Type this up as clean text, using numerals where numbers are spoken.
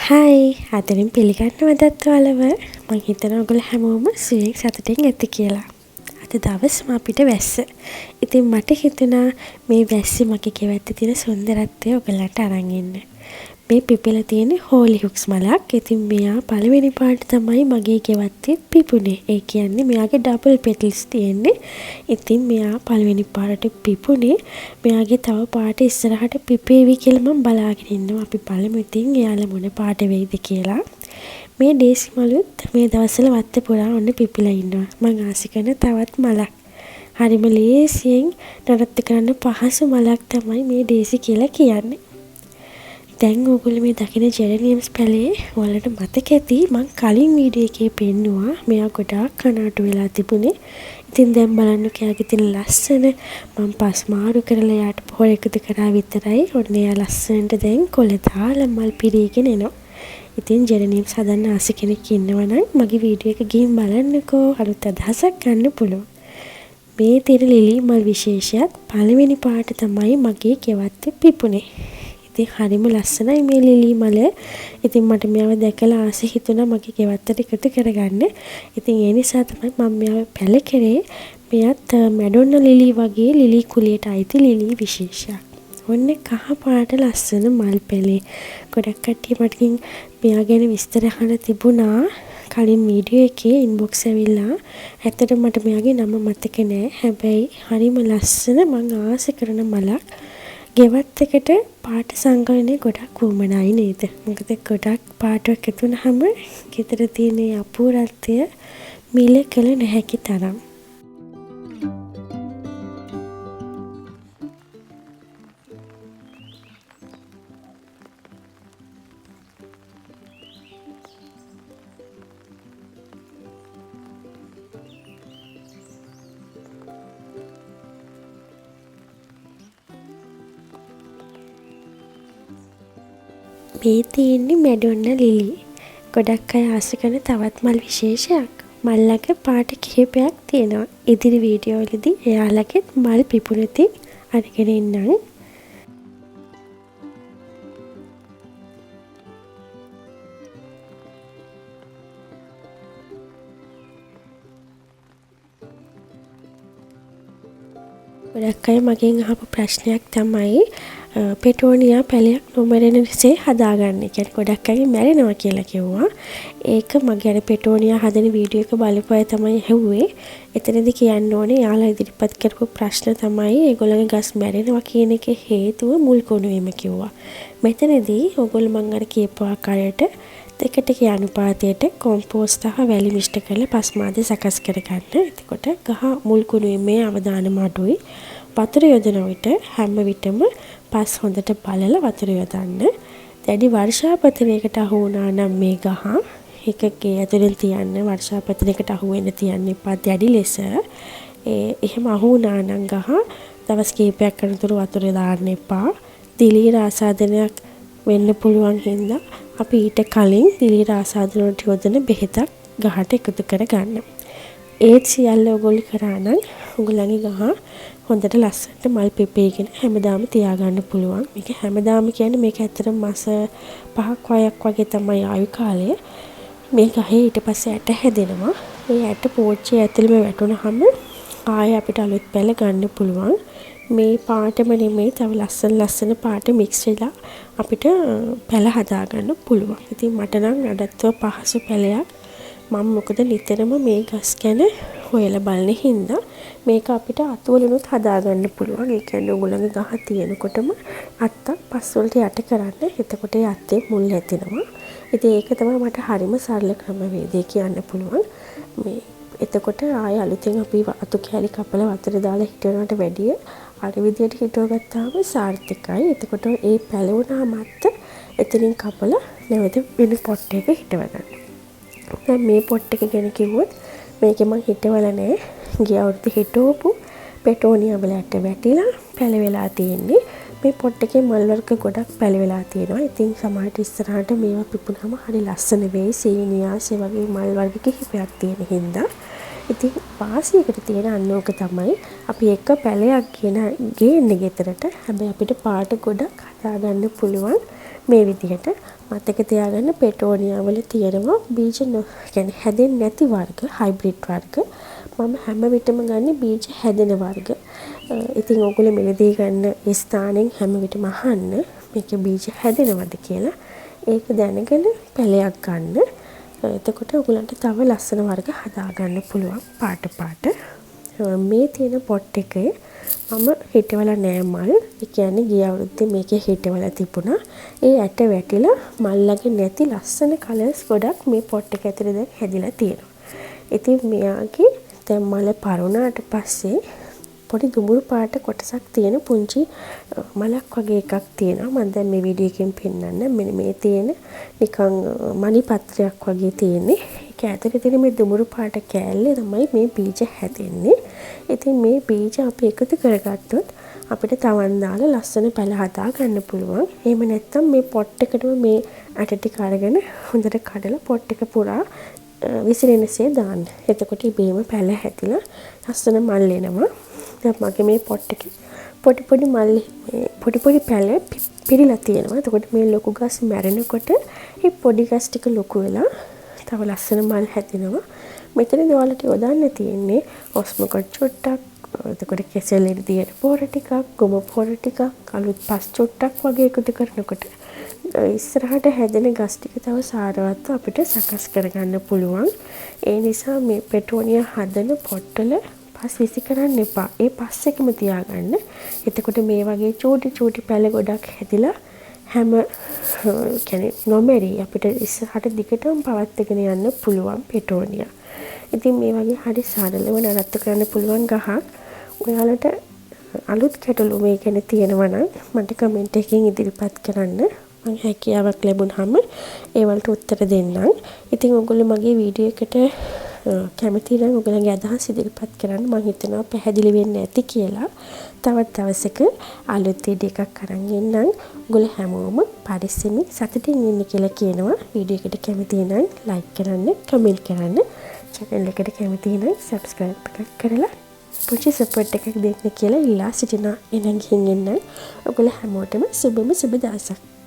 Hi අදරින් පිළිගන්නවදත් ඔයාලව මං හිතනවා ඔයගොල්ලෝ හැමෝම සුවයෙන් සතුටින් ඇති කියලා. අද දවසම අපිට වැස්ස. ඉතින් මට හිතුණා මේ වැස්සේ මගේ ගෙවත්තේ තියෙන සුන්දරත්වය ඔයගලන්ට අරන් එන්න. මේ පිපිලා තියෙන හෝලිහුක්ස් මලක්. ඉතින් මෙයා පළවෙනි පාට තමයි මගේ ගෙවත්තේ පිපුණේ. ඒ කියන්නේ මෙයාගේ ඩබල් පෙටල්ස් තියෙන්නේ. ඉතින් මෙයා පළවෙනි පාරට පිපුණේ. මෙයාගේ තව පාට ඉස්සරහට පිපේවි කියලා මම බලාගෙන ඉන්නවා. අපි බලමු ඉතින් එයාලා මොන පාට වෙයිද කියලා. මේ ඩේසි මලුත් මේ දවස්වල වත්තේ පුරා ඔන්න පිපිලා ඉන්නවා. මම ආස කරන තවත් මලක්. හරිම ලේසියෙන් නඩත්තු කරන්න පහසු මලක් තමයි මේ ඩේසි කියලා කියන්නේ. දැන් ඔයගොල්ලෝ මේ දකින ජෙරනියම්ස් පැලේ ඔයාලට මතක ඇති මං කලින් වීඩියෝ එකේ පෙන්නුවා මෙයා ගොඩාක් කනටු වෙලා තිබුණේ. ඉතින් දැන් බලන්න කයාගේ තියෙන ලස්සන මං පස් මාරු කරලා යාට පොර එකතු කරා විතරයි. ඔන්න එයා ලස්සනට දැන් කොළ දාලා මල් පිරීගෙන එනවා. ඉතින් ජෙරනියම්ස් හදන්න ආස කෙනෙක් ඉන්නවනම් මගේ වීඩියෝ එක ගිහින් බලන්නකෝ. අලුත් අදහසක් ගන්න පුළුවන්. මේ තියෙන ලිලි මල් විශේෂයක් පළවෙනි පාට තමයි මගේ ගෙවත්තේ පිපුණේ. ඉතින් හරිම ලස්සනයි මේ ලිලි මල. ඉතින් මට මෙයාව දැකලා ආස හිතුණා මගේ ගෙවත්තට එකතු කරගන්න. ඉතින් ඒ නිසා තමයි මම මෙයාව පැල කරේ. මෙයත් මැඩොන්න ලිලි වගේ ලිලි කුලියට අයිති ලිලි විශේෂයක්. ඔන්න කහ පාට ලස්සන මල් පැලේ. ගොඩක් කට්ටිය මටකින් මෙයා ගැන විස්තර අහන්න තිබුණා. කලින් වීඩියෝ එකේ ඉන්බොක්ස් ඇවිල්ලා. ඇත්තට මට මෙයාගේ නම මතක නෑ. හැබැයි හරිම ලස්සන මං ආස කරන මලක්. ගෙවත් එකට පාට සංකලනය ගොඩක් වුමනයි නේද? මොකද ගොඩක් පාටක් එකතු වුනහම ගෙදර තියෙන අපූර්වත්වය මිල කළ නොහැකි තරම්. මේ තියෙන්නේ මැඩොන්න ලිලි. ගොඩක් අය ආස කරන තවත් මල් විශේෂයක්. මල්ලක පාට කිහිපයක් තියෙනවා. ඉදිරි වීඩියෝ වලදී එයාලගෙත් මල් පිපුණති අරගෙන ඉන්නම්. ගොඩක් අය මගෙන් අහපු ප්‍රශ්නයක් තමයි පෙටෝනියා පැලයක් නොමරෙන නිසා හදාගන්න. කියන්නේ ගොඩක් අය මැරෙනවා කියලා කිව්වා. ඒක මගේ අර පෙටෝනියා හදන වීඩියෝ එක බලපු අය තමයි ඇහුවේ. එතනදී කියන්න ඕනේ යාලා ඉදිරිපත් කරපු ප්‍රශ්න තමයි ඒගොල්ලන්ගේ ගස් මැරෙනවා කියන එකේ හේතුව මුල් කුණු වීම කිව්වා. මෙතනදී ඕගොල්ලෝ මං අර කියපු ආකාරයට දෙකට කිය අනුපාතයට කොම්පෝස්ට් සහ වැලි මිශ්‍ර කරලා පස්මාදේ සකස් කරගන්න. එතකොට ගහ මුල් කුණු වීමේ අවදානම අඩුයි. වතුර යොදන විට හැම විටම පස් හොඳට බලලා වතුර යොදන්න. දැඩි වර්ෂාපතනයකට අහු වුණා නම් මේ ගහ එකකේ ඇතුලෙන් තියන්න වර්ෂාපතනයකට අහු වෙන්න තියන්න එපා දැඩි ලෙස. එහෙම අහු වුණා නම් ගහ දවස් කිහිපයක් අනතුරු වතුර දාන්න එපා. දිලීර ආසාදනයක් වෙන්න පුළුවන් හින්දා අපි ඊට කලින් දිලීර ආසාදන වලට යොදන බෙහෙතක් ගහට එකතු කරගන්න. ඒත් සියල්ල ඔයගොල්ලෝ කරා නම් ඔයගොල්ලන්ගේ ගහ හොඳට ලස්සනට මල් පිපීගෙන හැමදාම තියාගන්න පුළුවන්. මේක හැමදාම කියන්නේ මේක ඇත්තටම මාස 5ක් 6ක් වගේ තමයි ආයු කාලය. මේ ගහේ ඊට පස්සේ ඇට හැදෙනවා. ඒ ඇට පෝච්චිය ඇතුළෙම වැටුනහම ආයෙ අපිට අලුත් පැල ගන්න පුළුවන්. මේ පාටම නෙමෙයි තව ලස්සන පාට මික්ස් වෙලා අපිට පැල හදාගන්න පුළුවන්. ඉතින් මට නම් නඩත්තුව පහසු පැලයක්. මම මොකද නිතරම මේ ගස් ගැන හොයලා බලන හින්දා මේක අපිට අතුවලුනුත් හදාගන්න පුළුවන්. ඒ කියන්නේ ඔයගොල්ලන්ගේ ගහ තියෙනකොටම අත්තක් පස් වලට යට කරන්න. එතකොට ඒ අත්තේ මුල් හැදෙනවා. ඉතින් ඒක තමයි මට හරිම සරල ක්‍රමවේදය කියන්න පුළුවන්. මේ එතකොට ආය අලුතෙන් අපි අතු කැලි කපලා වතුර දාලා හිටවනට වැඩිය අර විදියට හිටවගත්තාම සාර්ථකයි. එතකොට ඒ පැලුණාමත් එතනින් කපලා නැවත වෙන පොට් එක හිටවගන්න. දැන් මේ පොට් එක ගැන කිව්වොත් මේකේ මම හිටවල නෑ. ගිය අවුරුද්දේ හිටවපු පෙටෝනියා වලට වැටිලා පැල වෙලා තියෙන්නේ. මේ පොට් එකේ මල් වර්ග ගොඩක් පැල වෙලා තියෙනවා. ඉතින් සමහරට ඉස්සරහට මේවා පිපුනහම හරි ලස්සන වෙයි. සීනියාස් ඒ වගේ මල් වර්ග කිහිපයක් තියෙන හින්දා. ඉතින් වාසියකට තියෙන අන්නෝක තමයි අපි එක පැලයක් ගේන්නේ ගෙදරට. හැබැයි අපිට පාට ගොඩක් හදාගන්න පුළුවන්. මේ විදිහට මතක තියාගන්න පෙටෝනියා වල තියෙනවා බීජ يعني හැදෙන්නේ නැති වර්ග හයිබ්‍රිඩ් වර්ග. මම හැම විටම ගන්න බීජ හැදෙන වර්ග. ඉතින් ඔයගොල්ලෝ මෙලදී ගන්න ඒ ස්ථානෙන් හැම විටම අහන්න මේකේ බීජ හැදෙනවද කියලා. ඒක දැනගෙන පැලයක් ගන්න. එතකොට ඔයගලන්ට තව ලස්සන වර්ග හදා ගන්න පුළුවන් පාට පාට. මේ තියෙන පොට් එකේ මම හිටවල නෑ මල්. ඒ කියන්නේ ගිය අවුරුද්දේ මේකේ හිටවල තිබුණා. ඒ ඇට වැටිලා මල්ලගේ නැති ලස්සන කලර්ස් ගොඩක් මේ පොට් එක ඇතුලේ දැන් හැදිලා තියෙනවා. ඉතින් මෙයාගේ දැන් මල පරුණාට පස්සේ පොඩි දුඹුරු පාට කොටසක් තියෙන පුංචි මලක් වගේ එකක් තියෙනවා. මම දැන් මේ වීඩියෝ එකෙන් පෙන්නන්න. මෙන්න මේ තියෙන නිකන් මණි පත්‍රයක් වගේ තියෙන්නේ. ඒක ඇතුලේ තියෙන මේ දුඹුරු පාට කෑල්ලේ තමයි මේ බීජ හැදෙන්නේ. ඉතින් මේ බීජ අපි එකතු කරගත්තොත් අපිට තවන් දාලා ලස්සන පැල හදා ගන්න පුළුවන්. එහෙම නැත්නම් මේ පොට් එකටම මේ ඇට ටික අරගෙන හොඳට කඩලා පොට් එක පුරා විසිරෙනසේ දාන්න. එතකොට ඉබේම පැල හැදිලා ලස්සන මල් එනවා. දැන් මගේ මේ පොට් එකේ පොඩි පොඩි මල් පොඩි පොඩි පැල පිරීලා තියෙනවා. එතකොට මේ ලොකු ගස් මැරෙනකොට මේ පොඩි ගස් ටික ලොකු වෙලා තව ලස්සන මල් හැදෙනවා. මෙතනදී ඔයාලට යොදන්න තියෙන්නේ ඔස්මොකට් චොට්ටක්, එතකොට කෙසෙල් ඉදිරිය පොර ටිකක්, ගොම පොර ටිකක්, අලුත් පස් චොට්ටක් වගේ එකතු කරනකොට ඉස්සරහට හැදෙන ගස් ටික තව සාරවත්ව අපිට සකස් කරගන්න පුළුවන්. ඒ නිසා මේ පෙටෝනියා හදන පොට්ටල පස් විසි කරන්න එපා. ඒ පස් එකම තියාගන්න. එතකොට මේ වගේ චූටි චූටි පැල ගොඩක් හැදිලා හැම කියන්නේ නොමැරි අපිට ඉස්සරහට දිගටම පවත්වාගෙන යන්න පුළුවන් පෙටෝනියා. ඉතින් මේ වගේ හරි සරලව නඩත්තු කරන්න පුළුවන් ගහක්. ඔයාලට අලුත් ගැටලු මේ ගැන තියෙනවා නම් මට කමෙන්ට් එකකින් ඉදිරිපත් කරන්න. මම හැකියාවක් ලැබුණාම ඒවලට උත්තර දෙන්නම්. ඉතින් ඔයගොල්ලෝ මගේ වීඩියෝ එකට කැමති නම් ඔයගොල්ලන්ගේ අදහස් ඉදිරිපත් කරන්න. මම හිතනවා පැහැදිලි වෙන්නේ නැති කියලා. තවත් දවසක අලුත් වීඩියෝ එකක් අරන් එන්නම්. ඔයගොල්ලෝ හැමෝම පරිස්සමින් සතුටින් ඉන්න කියලා කියනවා. වීඩියෝ එකට කැමති නම් ලයික් කරන්න, කමෙන්ට් කරන්න. channel එකට කැමති නම් subscribe එකක් කරලා පුංචි support එකක් දෙන්න කියලා ඉල්ලා සිටිනවා. එහෙනම් ගිහින් එන්න. ඔයගොල්ලෝ හැමෝටම සුබම සුබ දවසක්.